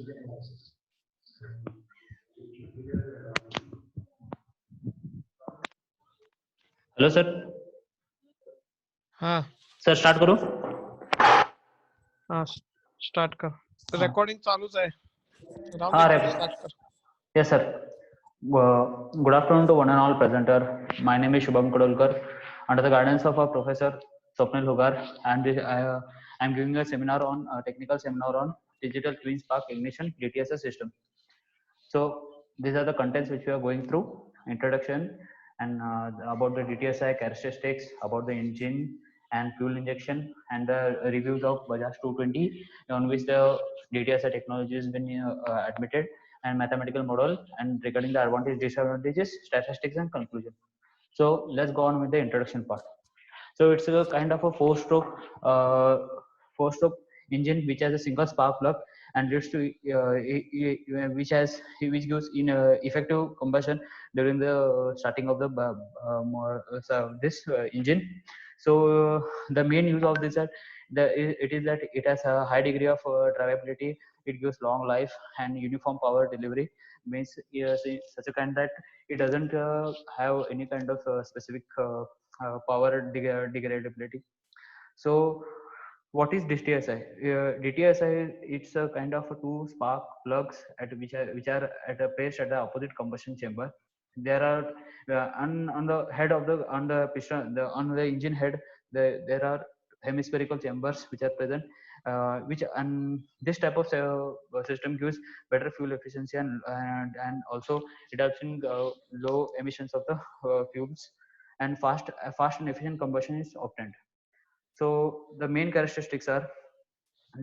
Hello sir. हाँ sir start करो. हाँ स्टार्ट कर रेकॉर्डिंग चालूच आहे राहू हाँ दे रे. स्टार्ट कर Yes sir. Good afternoon to one and all presenter. My name is Shubham Kodolkar. Under the guidance of our professor Swapnil Hogar, I am giving a seminar on technical seminar on digital twin spark ignition DTSS system. So these are the contents which we are going through: introduction and about the DTSI characteristics, about the engine and fuel injection, and the reviews of Bajaj 220 on which the DTSI technology has been admitted, and mathematical model, and regarding the advantages, disadvantages, statistics, and conclusion. So let's go on with the introduction part. So it's a kind of a four-stroke engine which has a single spark plug and leads to which gives in effective combustion during the starting of the this engine. So the main use of this it is that it has a high degree of drivability. It gives long life and uniform power delivery. Means such a kind that it doesn't have any kind of specific power degradability. So what is DTSI? DTSI it's a kind of a two spark plugs which are at a placed at the opposite combustion chamber. There are on the head of the on the piston on the engine head there are hemispherical chambers which are present, which and this type of system gives better fuel efficiency and also it helps in low emissions of the fuels, and fast and efficient combustion is obtained. So the main characteristics are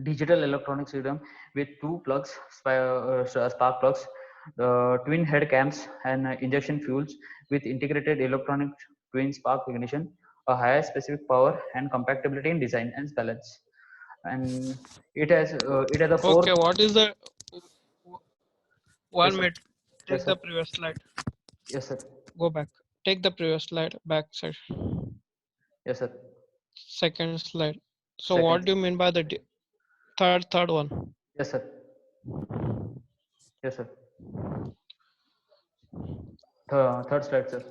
digital electronic system with two plugs, spark plugs, twin head cams, and injection fuels with integrated electronic twin spark ignition, a higher specific power and compatibility in design and balance. And it has a four. okay what is the Yes, one sir. minute Yes, take sir. the previous slide Yes, sir. go back take the previous slide back side Yes, sir. second slide so what Second. do you mean by the third one Yes, sir. Yes, sir. Third slide, sir.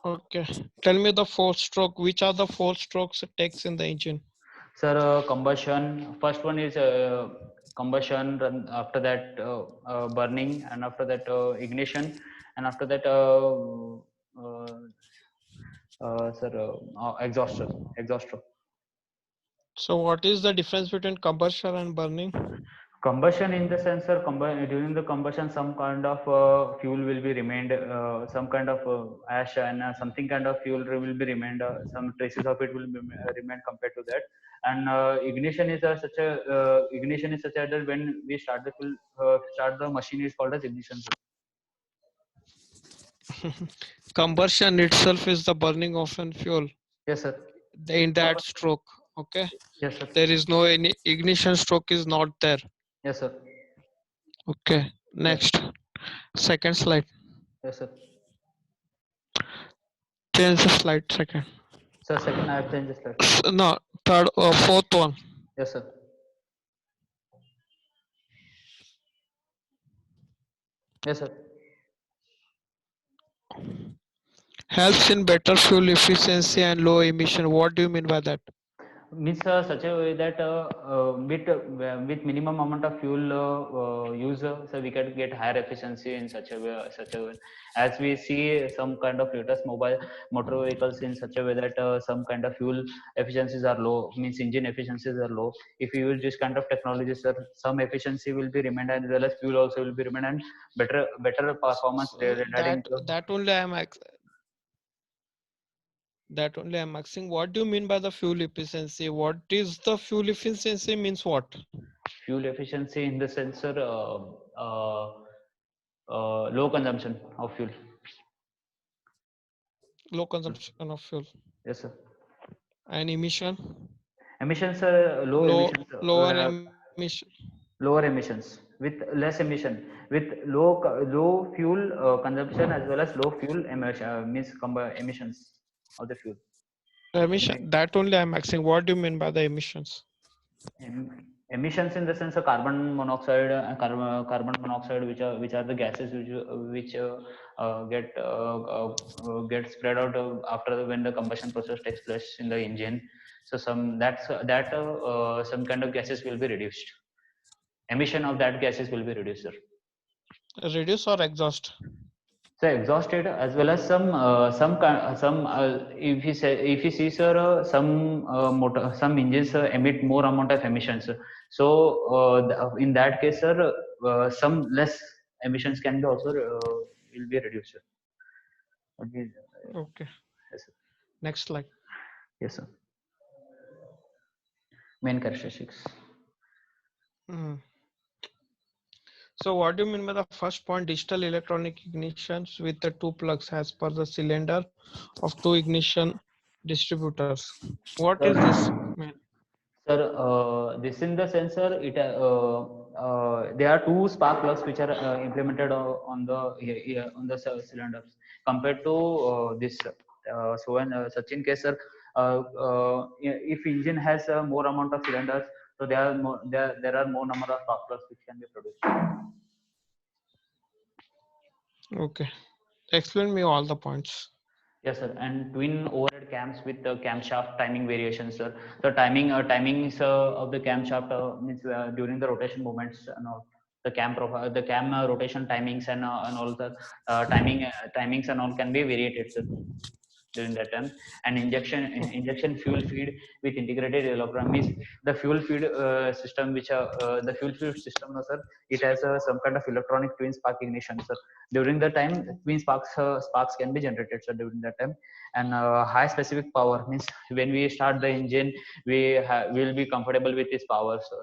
okay tell me the four stroke which are the four strokes it takes in the engine Sir, combustion. First one is combustion. After that, burning, and after that, ignition, and after that, sir, exhauster. Exhauster. so what is the difference between combustion and burning Combustion in the sense, sir, during the combustion, some kind of fuel will be remained, some kind of ash and something kind of fuel will be remained, some traces of it will be, remain compared to that. And ignition is ignition is such a that when we start the fuel, start the machine is called as ignition. combustion itself is the burning of an fuel Yes, sir. in that stroke okay Yes, sir. there is no any ignition stroke is not there Yes, sir. okay Yes. next second slide Yes, sir. change the slide second So second, I have changed the slide. no third or fourth one Yes, sir. Yes, sir. helps in better fuel efficiency and low emission what do you mean by that Means such a way that with minimum amount of fuel use, so we can get higher efficiency in such a way. As we see some kind of latest mobile motor vehicles in such a way that some kind of fuel efficiencies are low, means engine efficiencies are low. If you use this kind of technology, sir, some efficiency will be remained as well as fuel also will be remained, and better performance so regarding the. that only I'm asking what do you mean by the fuel efficiency what is the fuel efficiency means what Fuel efficiency in the sensor, low consumption of fuel. low consumption of fuel Yes, sir. and emission Emissions, lower emission lower emissions with less emission with low fuel consumption as well as low fuel emission, means emissions of the fuel. emission that only I'm asking what do you mean by the emissions Emissions in the sense of carbon monoxide and carbon monoxide, which are the gases which get spread out when the combustion process takes place in the engine. So some kind of gases will be reduced. Emission of that gases will be reduced, sir. Reduce or exhaust? So exhausted, as well as some if you see, sir, some engines emit more amount of emissions. So in that case, sir, some less emissions can be also will be reduced, sir. Okay. Okay. Yes, sir. Next slide. Yes, sir. Main characteristics. Hmm. So what do you mean by the first point, digital electronic ignitions with the two plugs as per the cylinder of two ignition distributors? What is this Sir, mean? Sir, this in the sensor, there are two spark plugs which are implemented on the cylinders compared to this. So when such in case, sir, if engine has more amount of cylinders, so there are more number of spark plugs which can be produced. Okay. Explain me all the points. Yes, sir. And twin overhead cams with the camshaft timing variations, sir. The timings of the camshaft means during the rotation movements and all. The cam profile, the cam rotation timings and all the timings and all can be variated, sir, during that time. And injection fuel feed with integrated electron means the fuel feed system, the fuel feed system, no, sir, it has some kind of electronic twin spark ignition, sir. During the time, twin sparks can be generated, sir, during that time. And high specific power means when we start the engine, will be comfortable with this power, so,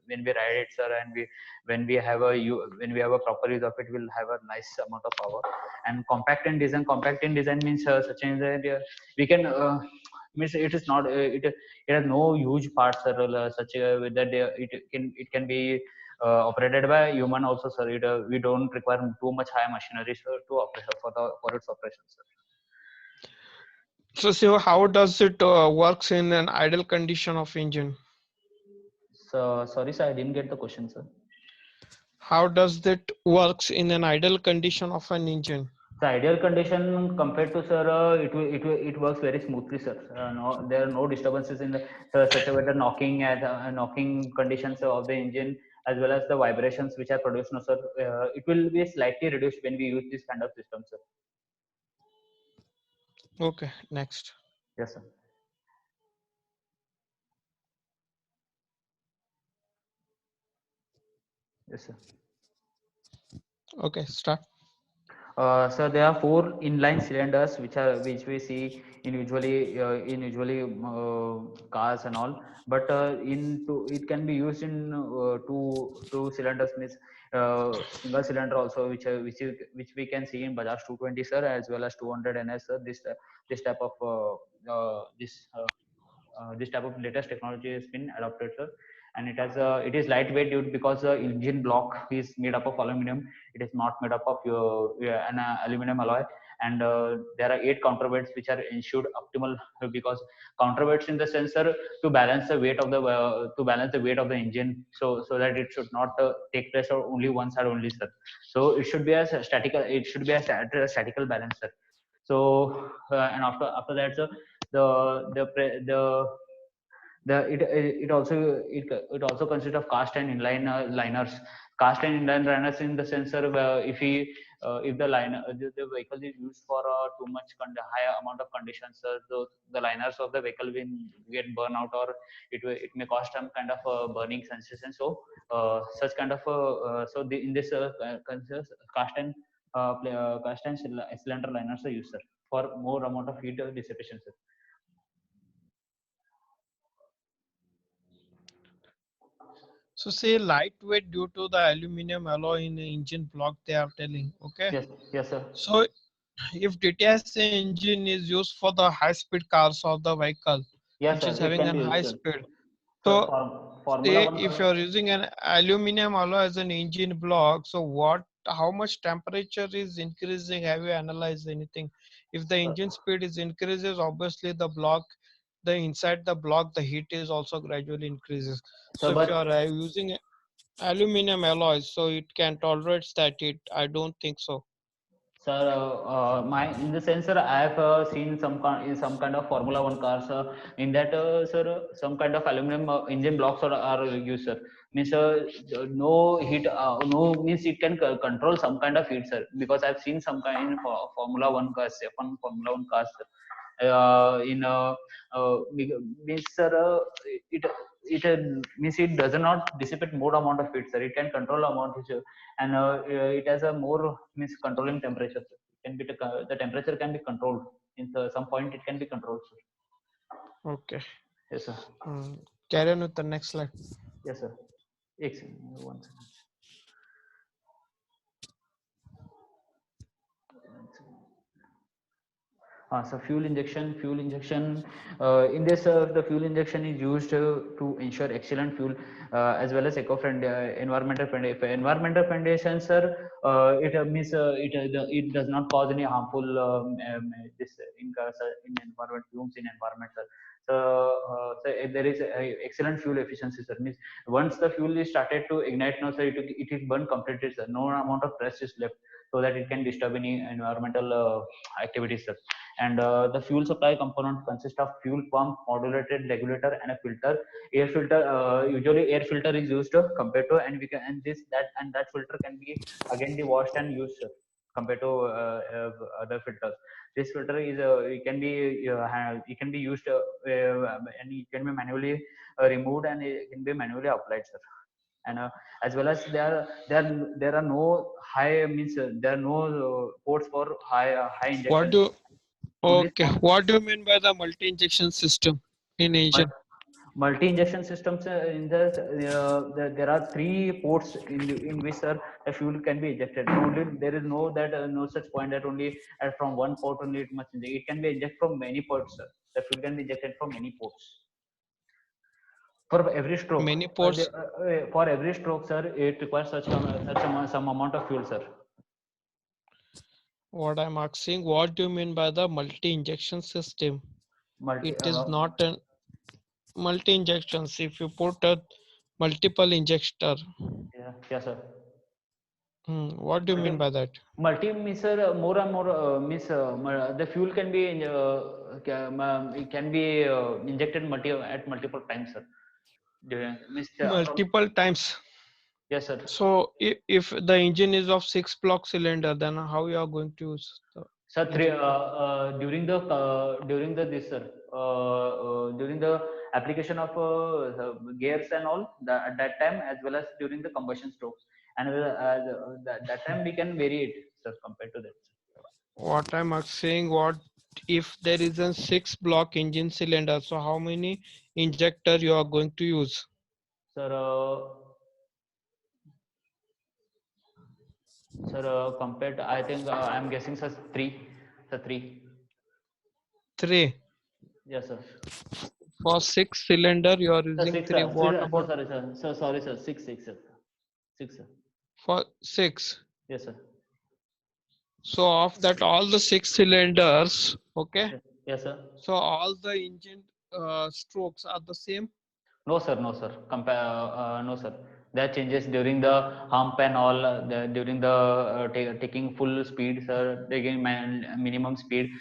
when we ride it, sir, and when we have a proper use of it, we'll have a nice amount of power. And compact in design means such as that we can means it is not it has no huge parts, sir, such that it can be operated by human also, sir. We don't require too much high machinery, sir, to operate for its operation, sir. So how does it works in an idle condition of engine? So sorry, sir, I didn't get the question, sir. How does that works in an idle condition of an engine? The ideal condition compared to, sir, it works very smoothly, sir. No, there are no disturbances in the such a way the knocking conditions of the engine, as well as the vibrations which are produced, no, sir. It will be slightly reduced when we use this kind of system, sir. Okay, next. Yes, sir. Yes, sir. Okay, start. So there are four inline cylinders which we see in usually cars and all, but it can be used in two cylinders, means single cylinder also, which we can see in Bajaj 220, sir, as well as 200 NS, sir. This type of this type of latest technology has been adopted, sir. And it is lightweight due because the engine block is made up of aluminum. It is not made up of an aluminum alloy. And there are 8 counterweights which are ensured optimal, because counterweights in the sensor to balance the weight of the engine, so that it should not take place on only one side only, sir. So it should be a statical balance, sir. So and after that, sir, it also consists of cast and inline liners. Cast and inline liners in the sensor, if the vehicle is used for too much high amount of conditions, the liners of the vehicle will get burn out, or it may cause some kind of burning sensation. So such kind of in this consists cast and cylinder liners are used, sir, for more amount of heat dissipation, sir. So say lightweight due to the aluminum alloy in the engine block they are telling. Okay. Yes, yes, sir. So if DTS engine is used for the high speed cars of the vehicle, Yes, which sir. is It having can a be high used, sir. speed. So So Formula say One. if you're using an aluminum alloy as an engine block, so how much temperature is increasing? Have you analyzed anything? If the Uh, engine speed is increases, obviously the block, the inside the block the heat is also gradually increases. So So, if you but are using aluminum alloys, so it can tolerate that heat? I don't think so. sir, my in the sense, sir, I have seen some kind of Formula One cars. In that, sir, some kind of aluminum engine blocks are used, sir. Means no heat, no means it can control some kind of heat, sir. Because I've seen some kind of Formula One cars, F1 Formula One cars, in means, sir, it means it does not dissipate more amount of heat, sir. It can control amount, and it has a more means controlling temperature, sir. It can be the temperature can be controlled in some point. It can be controlled, sir. Okay. Yes, sir. Carry on with the next slide. Yes, sir. One second. So fuel injection. In this, the fuel injection is used to ensure excellent fuel as well as eco-friendly, environmental friendly. If environmental friendly sense, sir, it means it does not cause any harmful this in environment fumes in environment, sir. So if there is excellent fuel efficiency, sir. Means once the fuel is started to ignite, now, sir, it is burned completely, sir. No amount of rest is left, so that it can disturb any environmental activities, sir. And the fuel supply component consists of fuel pump, modulated regulator, and a filter. Air filter, usually air filter is used compared to, and we can, and this that and that filter can be again be washed and used compared to other filters. This filter is it can be used and it can be manually removed, and it can be manually applied, sir. And as well as there are no high means there are no ports for high What injection. do Only Okay, small what do you mean by the multi-injection system in engine? multi-injection systems. In the, there are three ports in which, sir, the fuel can be injected. Only there is no that no such point that only from one port only it must inject. It can be injected from many ports, sir. The fuel can be injected from many ports. For every stroke, Many ports. for every stroke, sir, it requires some amount of fuel, sir. What I'm asking, what do you mean by the multi-injection system? Multi, It is not a multi-injections. If you put a multiple injector, yeah, sir. what do you mean Multi, by that? multi means, sir, more and more means the fuel can be it can be injected at multiple times, sir. Means Multiple times. yes, sir. So if the engine is of 6 block cylinder, then how you are going to use the Sir, injector? during the this, sir, during the application of gears and all at that time, as well as during the combustion strokes, and that time we can vary it, sir, compared to that, What I'm asking, what if there is a 6 block engine cylinder? So how many injector you are going to use? sir. Sir, compared, I think I'm guessing, sir, three. Sir, three. 3. Yes, sir. For 6 cylinder, you are Sir, using six, 3. sir. Six, What sir, about sorry, sir. Sir, sorry, sir. Six, sir. Six, sir. for 6? Yes, sir. So of that, all the 6 cylinders, okay. Yes, yes, sir. So all the engine strokes are the same. No, sir. No, sir. No, sir. That changes during the hump and all. During the taking full speed, sir. Taking minimum speed.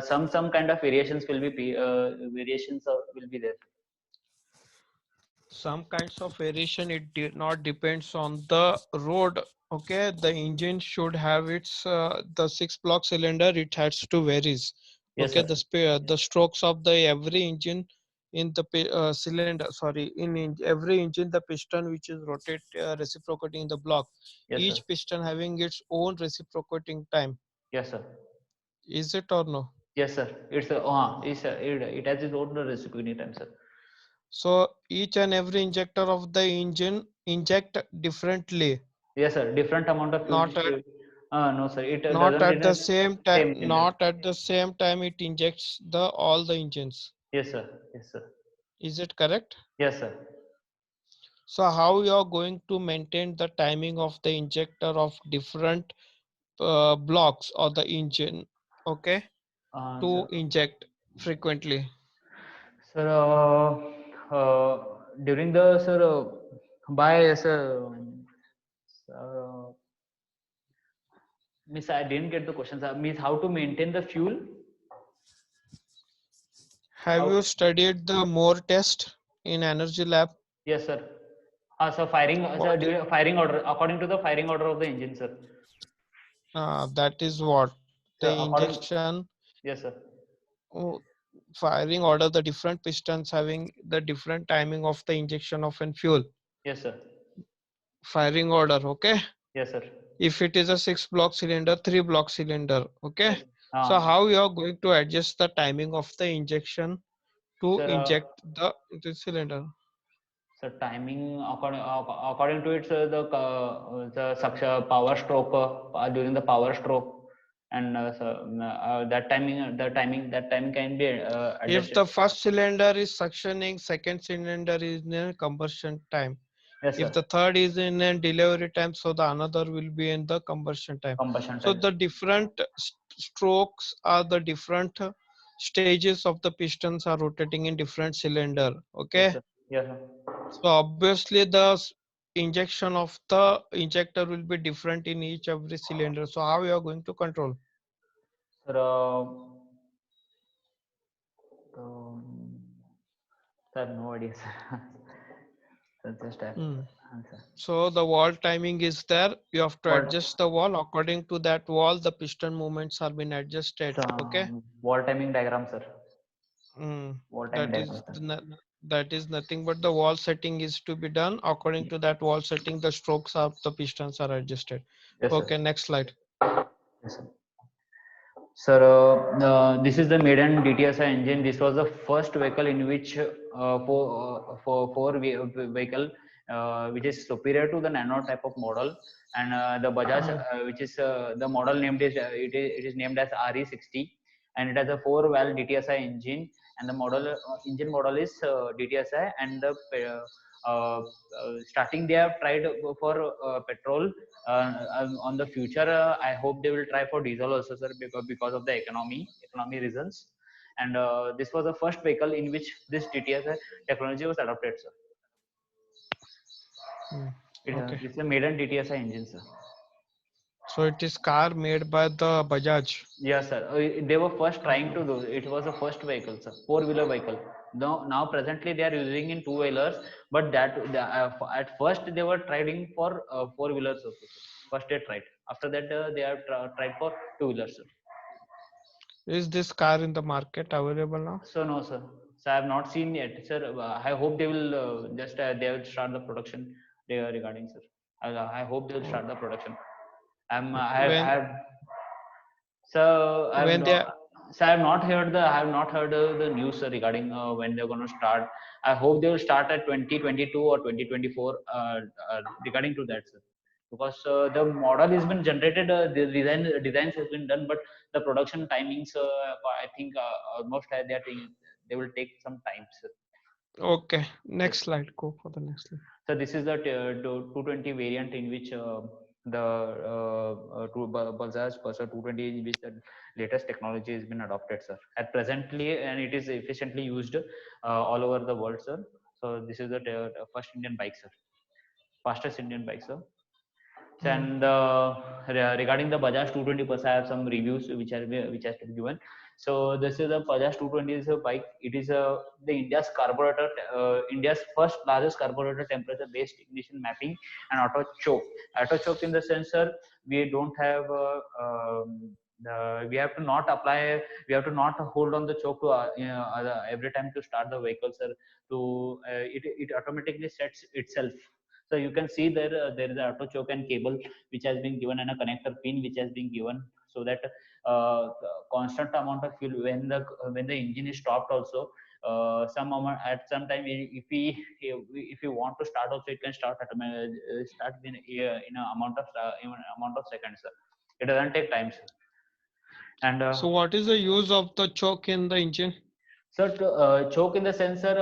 Some kind of variations will be variations will be there. Some kinds of variation, it did not depends on the road. Okay, the engine should have its the 6 block cylinder, it has to varies. Yes, Okay, sir. the strokes of the every engine in the cylinder, sorry, every engine, the piston which is rotate reciprocating the block, Yes, sir. each piston having its own reciprocating time. Yes, sir. Is it or no? Yes, sir. It has its own recipe time, sir. So each and every injector of the engine inject differently, Yes, sir. Different amount of fuel. not at No, sir. It not doesn't at in the a same time, same engine. not at the same time it injects the all the engines. Yes, sir. Yes, sir. Is it correct? Yes, sir. So how you are going to maintain the timing of the injector of different blocks or the engine, okay, Sir. to inject frequently? Sir, during the sir by sir, uh, miss I didn't get the question. Sir. Miss how to maintain the fuel? Have How? you studied the Moore test in energy lab? Yes, sir. So firing, sir, What? during firing order according to the firing order of the engine, sir. That is what the Sir, according. injection Yes, sir. oh, firing order, the different pistons having the different timing of the injection of an fuel. Yes, sir. Firing order, okay. Yes, sir. If it is a 6-block cylinder, 3-block cylinder, okay. Yes. So how you are going to adjust the timing of the injection to Sir, inject the cylinder? so timing according to it, the power stroke during the power stroke, and that timing can be If adjusted. the first cylinder is suctioning, second cylinder is in a combustion time. Yes, If sir. the third is in a delivery time, so the another will be in the combustion time. Combustion So time. the different strokes are the different stages of the pistons are rotating in different cylinder. Yes, Okay. sir. Yes, sir. So obviously the injection of the injector will be different in each every cylinder. So how you are going to control? Sir, um, sir, no idea, sir. Sir, just Hmm. answer. So the wall timing is there. You have to What? adjust the wall. According to that wall, the piston movements are being adjusted. Okay. Wall timing diagram, sir. Mm, Wall timing that diagram, is sir. that is nothing but the wall setting is to be done. According to that wall setting, the strokes of the pistons are adjusted. Yes, sir. Okay, next slide. Yes, sir. Sir, this is the maiden DTSI engine. This was the first vehicle in which vehicle which is superior to the nano type of model, and the Bajaj Mm, which is the model named is it is named as RE60, and it has a 4-valve DTSI engine, and the model engine model is DTSI, and the starting they have tried for petrol. On the future, I hope they will try for diesel also, sir, because of the economy reasons. And this was the first vehicle in which this TTS technology was adopted, sir. mm. Okay. This is a maiden TTSI engine, sir. So it is car made by the Bajaj. Yes, sir. They were first trying to do. It was the first vehicle, sir, four-wheeler vehicle. Now presently they are using in two-wheelers, but at first they were trying for four-wheelers also, sir. First they tried. After that they have tried for two-wheelers, sir. Is this car in the market available now? So no, sir. So I have not seen yet, sir. I hope they will just they will start the production regarding, sir. I hope they will Oh, start the production. I when have so I have when they are, not. So I have not heard the news, sir, regarding when they're going to start. I hope they will start at 2022 or 2024 regarding to that, sir. Because the model has been generated, the designs has been done, but the production timings, I think almost they will take some time, sir. okay, Yes. next slide. Go for the next slide. So this is the 220 variant in which the Bajaj Pulsar 220 in which the latest technology has been adopted, sir. At presently, and it is efficiently used all over the world, sir. So this is the first Indian bike, sir. Fastest Indian bike, sir. Mm. And regarding the Bajaj 220 Plus, I have some reviews which has to be given. So this is a Bajaj 220 is a bike. It is the India's first largest carburetor temperature based ignition mapping and auto choke. Auto choke in the sense, sir, we don't have we have to not apply. We have to not hold on the choke to every time to start the vehicle, sir. To it automatically sets itself. So you can see there is a auto choke and cable which has been given, and a connector pin which has been given, so that constant amount of fuel when the engine is stopped also, some amount at some time, if you want to start also, it can start in a amount of seconds, sir. It doesn't take time, sir. And So what is the use of the choke in the engine? so to choke in the sensor,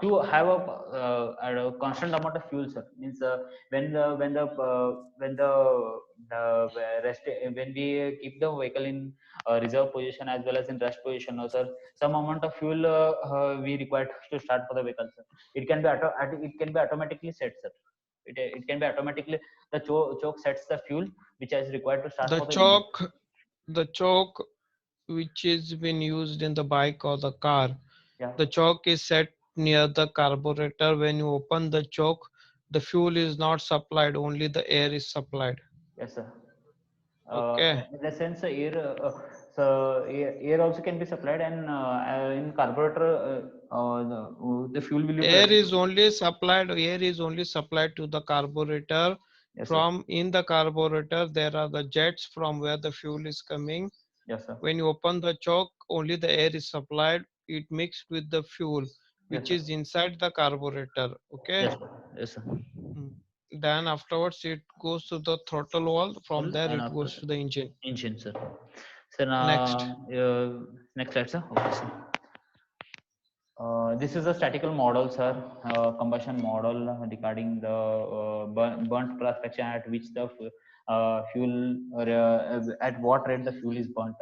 to have a constant amount of fuel, sir, means when the rest when we keep the vehicle in reserve position as well as in rest position. No, sir. Some amount of fuel we require to start for the vehicle, sir. It can be it can be automatically set, sir. It can be automatically the choke sets the fuel which is required to start The for the engine. choke which is been used in the bike or the car, Yeah. the choke is set near the carburetor. When you open the choke, the fuel is not supplied, only the air is supplied. Yes, sir. Okay. In the sense, air also can be supplied, and in carburetor, the fuel will be Air ready. is only supplied, air is only supplied to the carburetor. Yes, sir. From in the carburetor, there are the jets from where the fuel is coming. Yes, sir. When you open the choke, only the air is supplied. It mixed with the fuel, Yes, which sir. is inside the carburetor. Okay. Yes, sir. Yes, sir. Mm. Then afterwards, it goes to the throttle valve. From Full there, and it after, goes sir, to the engine. engine, sir. So Next. now, next slide, sir. Okay, sir. This is a statical model, sir, combustion model regarding the burnt cross section at which the fuel, at what rate the fuel is burnt.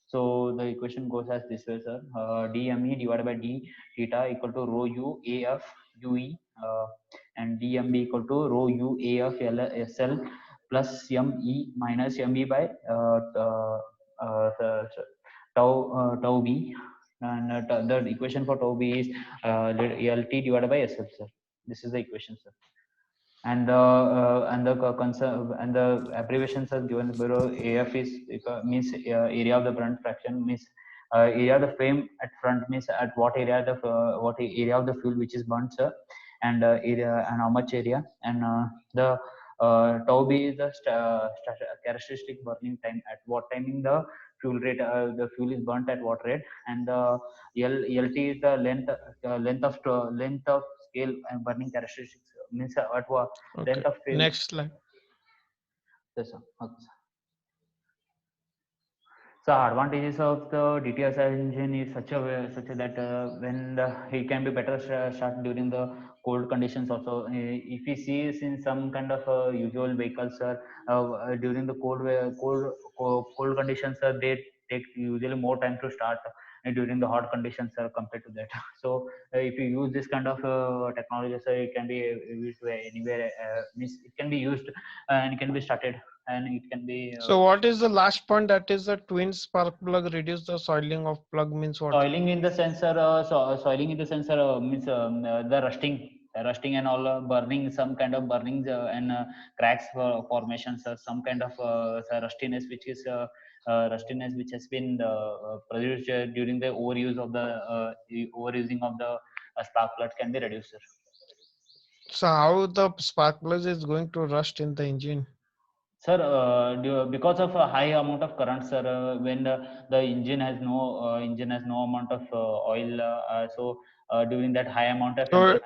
So the equation goes as this way, sir. dme divided by d theta equal to rho u af ue, and dmb equal to rho u af sl plus me minus me by tau b, and the equation for tau b is lt divided by sl, sir. This is the equation, sir. And the abbreviations are given below. AF is means area of the front fraction, means area of the frame at front, means at what area the what area of the fuel which is burnt, sir, and area and how much area, and the tau b is the characteristic burning time, at what timing the fuel rate, the fuel is burnt at what rate, and the lt is the length of scale and burning characteristics, means at what Okay. length of fuel. Next slide. Yes, sir. Okay, sir. So advantages of the DTSI engine is such a way, such that when it can be better start during the cold conditions also. If we see in some kind of usual vehicles, during the cold conditions, they take usually more time to start during the hot conditions compared to that. So if you use this kind of technology, so it can be used anywhere. Means it can be used and it can be started, and it can be So what is the last point? That is the twin spark plug reduce the soiling of plug means what? soiling in the sensor. Soiling in the sensor means the rusting and all, burning, some kind of burnings and cracks formations, some kind of rustiness rustiness which has been produced during the overusing of the spark plug can be reduced, sir. So how the spark plug is going to rust in the engine? Sir, because of a high amount of current, sir, when the engine has no amount of oil, so during that high amount of So temperature,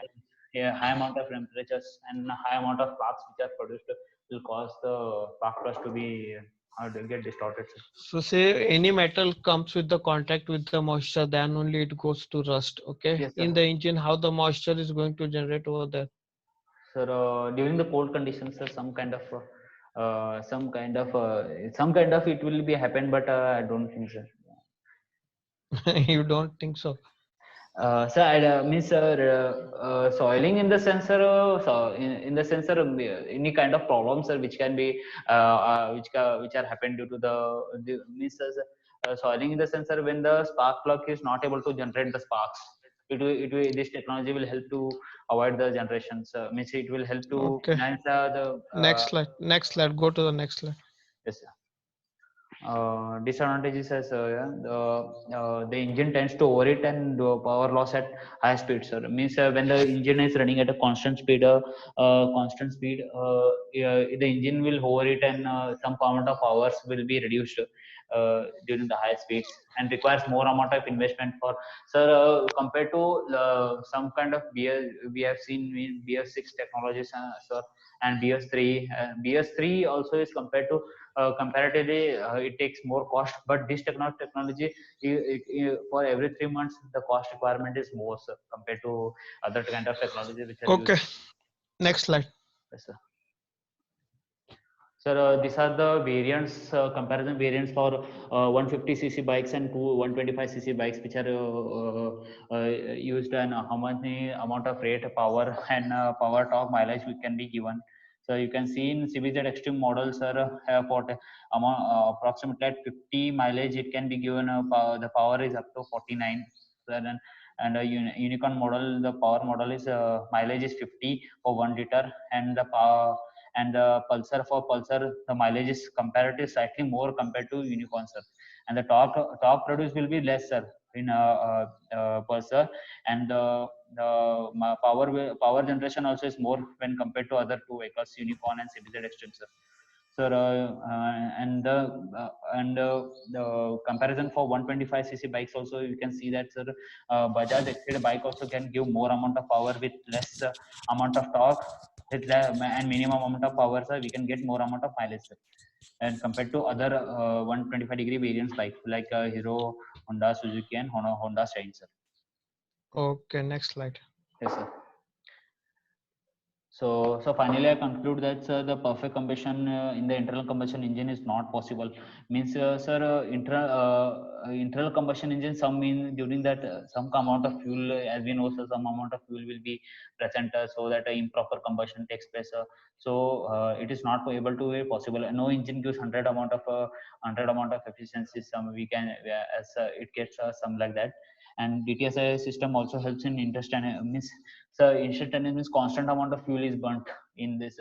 yeah, high amount of temperatures and high amount of sparks which are produced will cause the spark plugs to be to get distorted, sir. so say any metal comes with the contact with the moisture, then only it goes to rust. Okay. Yes, In sir. the engine, how the moisture is going to generate over there? Sir, during the cold conditions, some kind of it will be happen, but I don't think so. You don't think so? So I means soiling in the sensor, in the sensor, any kind of problems which can be which are happened due to the means soiling in the sensor when the spark plug is not able to generate the sparks. This technology will help to avoid the generations. Means it will help to Okay. enhance the Next slide. Next slide. Go to the next slide. yes, disadvantages as yeah, the engine tends to overheat and do power loss at high speed, sir. Means when the engine is running at a constant speed, yeah, the engine will overheat, and some amount of hours will be reduced during the high speeds, and requires more amount of investment for, sir, compared to some kind of we have seen in BS6 technologies, sir, and BS3. BS3 also is compared to comparatively it takes more cost, but this technology, for every 3 months the cost requirement is more, sir, compared to other kind of technology which are used. Okay. Next slide. Yes, sir. Sir, these are the variants, comparison variants for 150cc bikes and 125cc bikes, which are used, and how many amount of rate, power, and power torque mileage we can be given. So you can see in CBZ Extreme models, sir, for the amount, approximately at 50 mileage, it can be given. The power is up to 49. Sir, and a unicorn model, the power model is mileage is 50 for 1 liter, and the power, and Pulsar, the mileage is comparatively slightly more compared to Unicorn, sir. And the torque produced will be less, sir, in Pulsar, and power generation also is more when compared to other two vehicles, Unicorn and CBZ Extreme, sir. Sir, the comparison for 125cc bikes also, you can see that, sir, Bajaj Exceed bike also can give more amount of power with less amount of torque, and minimum amount of power, sir, we can get more amount of mileage, sir. And compared to other 125-degree variants bike like Hero, Honda, Suzuki, and Honda Shine, sir. Okay, next slide. Yes, sir. So finally, I conclude that, sir, the perfect combustion in the internal combustion engine is not possible. Means, sir, internal combustion engine, some mean during that some amount of fuel, as we know, sir, some amount of fuel will be present, so that improper combustion takes place. It is not able to be possible. No engine gives 100 amount of efficiency. Some we can, as it gets some like that. And DTSI system also helps in means, so instantaneous means constant amount of fuel is burnt in this.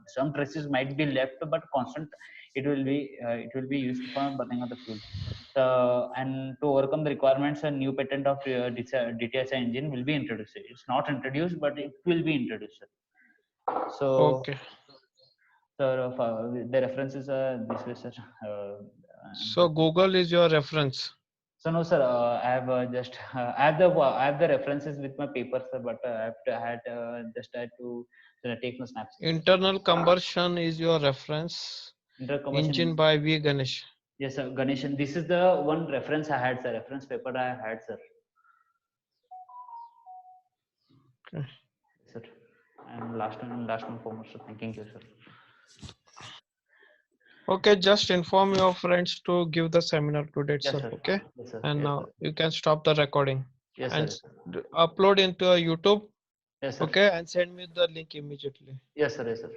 Some traces might be left, but constant it will be used for burning of the fuel. So, and to overcome the requirements, a new patent of DTSI engine will be introduced. It's not introduced, but it will be introduced. So, Okay. the references are this way, sir. So Google is your reference. So no, sir. I have I have the references with my papers, sir, but I had just had to take no snaps. Internal combustion is your reference. Intercombustion. Engine by V. Ganesh. Yes, sir. Ganeshan. This is the one reference I had, sir. Reference paper I had, sir. Okay. Yes, sir. And last one for more, sir. Thank you, sir. Okay, just inform your friends to give the seminar today, Yes, sir. sir. Okay. Yes, sir. And Yes, now sir. you can stop the recording Yes, and sir. upload into a YouTube. Yes, sir. Okay, and send me the link immediately. Yes, sir. Yes, sir.